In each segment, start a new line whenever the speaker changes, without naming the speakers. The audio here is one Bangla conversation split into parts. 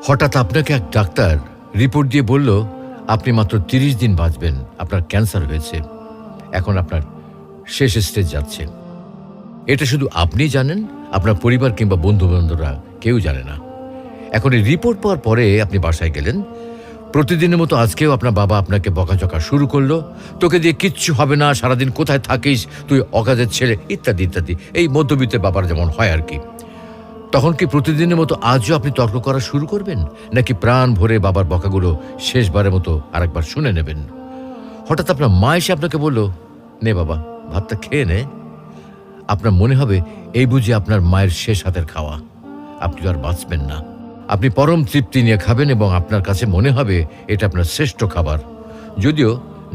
হঠাৎ আপনাকে এক ডাক্তার রিপোর্ট দিয়ে বলল আপনি মাত্র ৩০ দিন বাঁচবেন, আপনার ক্যান্সার হয়েছে, এখন আপনার শেষ স্টেজ যাচ্ছে। এটা শুধু আপনিই জানেন, আপনার পরিবার কিংবা বন্ধুবান্ধবরা কেউ জানে না। এখন এই রিপোর্ট পাওয়ার পরে আপনি বাসায় গেলেন। প্রতিদিনের মতো আজকেও আপনার বাবা আপনাকে বকাঝকা শুরু করলো, তোকে দিয়ে কিচ্ছু হবে না, সারাদিন কোথায় থাকিস তুই, অকাজের ছেলে, ইত্যাদি ইত্যাদি। এই মধ্যবিত্তের বাবার যেমন হয় আর কি। তখন কি প্রতিদিনের মতো আজও আপনি তর্ক করা শুরু করবেন, নাকি প্রাণ ভরে বাবার বকাগুলো শেষবারের মতো আরেকবার শুনে নেবেন? হঠাৎ আপনার মা এসে আপনাকে বলল, নে বাবা ভাতটা খেয়ে নে। আপনার মনে হবে এই বুঝি আপনার মায়ের শেষ হাতের খাওয়া, আপনি আর বাঁচবেন না। আপনি পরম তৃপ্তি নিয়ে খাবেন এবং আপনার কাছে মনে হবে এটা আপনার শ্রেষ্ঠ খাবার, যদিও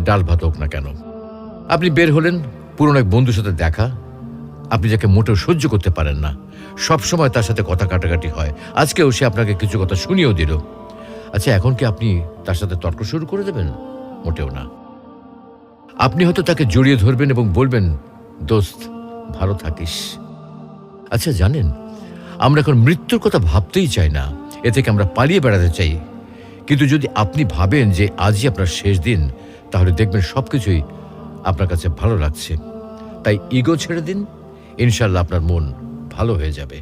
ডাল ভাত হোক না কেন। আপনি বের হলেন, পুরনো এক বন্ধুর সাথে দেখা, আপনি যাকে মোটেও সহ্য করতে পারেন না, সবসময় তার সাথে কথা কাটাকাটি হয়, আজকেও সে আপনাকে কিছু কথা শুনিয়েও দিল। আচ্ছা, এখন কি আপনি তার সাথে তর্ক শুরু করে দেবেন? মোটেও না। আপনি হয়তো তাকে জড়িয়ে ধরবেন এবং বলবেন, দোস্ত ভালো থাকিস। আচ্ছা জানেন, আমরা এখন মৃত্যুর কথা ভাবতেই চাই না, এ থেকে আমরা পালিয়ে বেড়াতে চাই। কিন্তু যদি আপনি ভাবেন যে আজই আপনার শেষ দিন, তাহলে দেখবেন সবকিছুই আপনার কাছে ভালো লাগছে। তাই ইগো ছেড়ে দিন, ইনশাল্লাহ আপনার মন ভালো হয়ে যাবে।